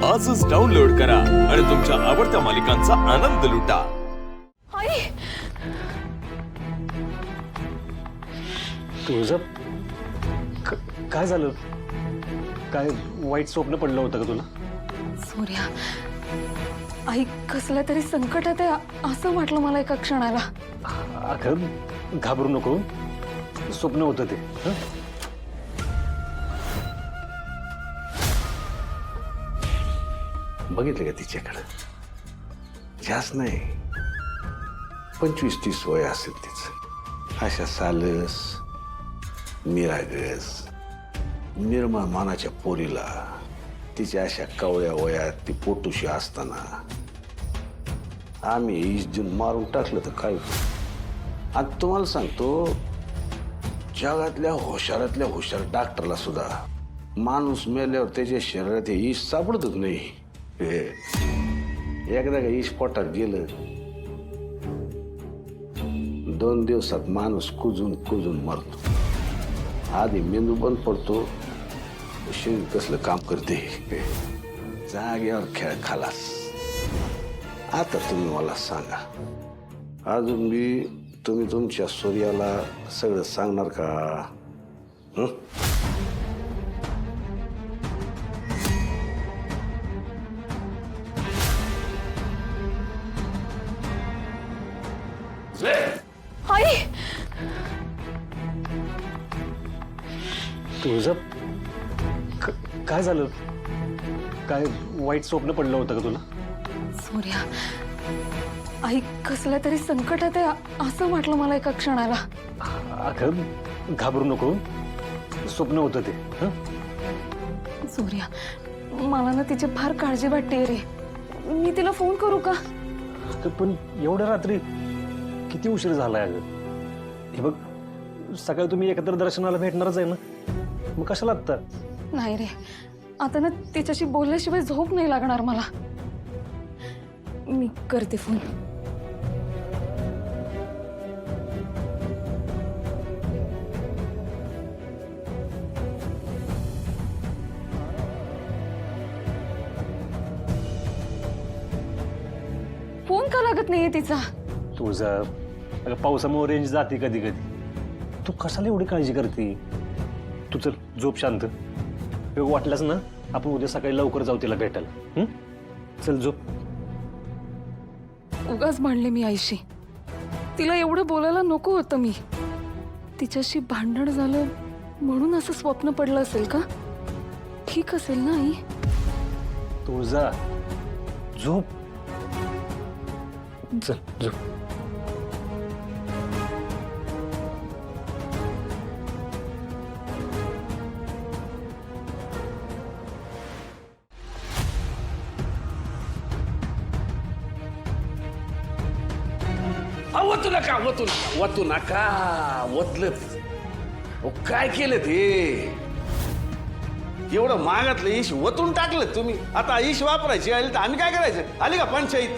आजच डाउनलोड करा आणि तुमच्या आवडत्या मालिकांचा आनंद लुटा। आई तुझं काय झालं? काय वाईट स्वप्न पडलं होतं का तुला? सूर्या, आई कसल्या तरी संकटात आहे असं वाटलं मला एका क्षणाला। अगं घाबरू नको, स्वप्न होतं ते। हं? बघितलं का तिच्याकडं? जास्त नाही, 25-30 वय असेल तिचं। अशा सालस मिरागस निर्मळ मानाच्या पोरीला तिच्या अशा कवळ्या वयात ती पोटूशी असताना आम्ही इज्जून मारून टाकलं तर काय? आणि तुम्हाला सांगतो, जगातल्या हुशारातल्या हुशार डॉक्टरला सुद्धा माणूस मेल्यावर त्याच्या शरीरात हे इश सापडतच नाही। एकदा का इश पोटात गेलं, 2 दिवसात माणूस कुजून कुजून मरतो। आधी मेंदू बंद पडतो, शरीर कसलं काम करते, जाग्यावर खेळ खालास। आता तुम्ही मला सांगा, अजून बी तुम्ही तुमच्या सूर्याला सगळं सांगणार का? हं? आई तुझं काय झालं? काय वाईट स्वप्न पडलं होतं का तुला? सूर्या, आई कसल्या तरी संकटात आहे असं वाटलं मला एका क्षणाला। अगं घाबरू नको, स्वप्न होतं ते। हं? सूर्या, मला ना तिची फार काळजी वाटते रे। मी तिला फोन करू का? अगं, पण एवढ्या रात्री किती उशीर झालाय? अगं हे बघ, सकाळी तुम्ही एकत्र दर्शनाला भेटणारच आहे ना, मग कशाला आत्ता? नाही रे, आता ना तिच्याशी बोलल्याशिवाय झोप नाही लागणार मला। मी करते फोन। फोन का लागत नाहीये तिचा? तुझं अगं पावसामुळे रेंज जाते कधी कधी, तू कशाला एवढी काळजी करते? तू चल झोप शांत, वाटलंच ना आपण उद्या सकाळी लवकर जाऊ तिला भेटायला। हं? चल झोप। उगाच भांडले मी आईशी, तिला एवढं बोलायला नको होतं मी। तिच्याशी भांडण झालं म्हणून असं स्वप्न पडलं असेल का? ठीक असेल ना आई? तुझा झोप, चल झोप। वतू नका, वतू नका, वतू नका, वतलं काय केलं ते? एवढं महागातलं इश वतून टाकलं तुम्ही। आता इश वापरायची आली तर आम्ही काय करायचं? आली का पंचायत?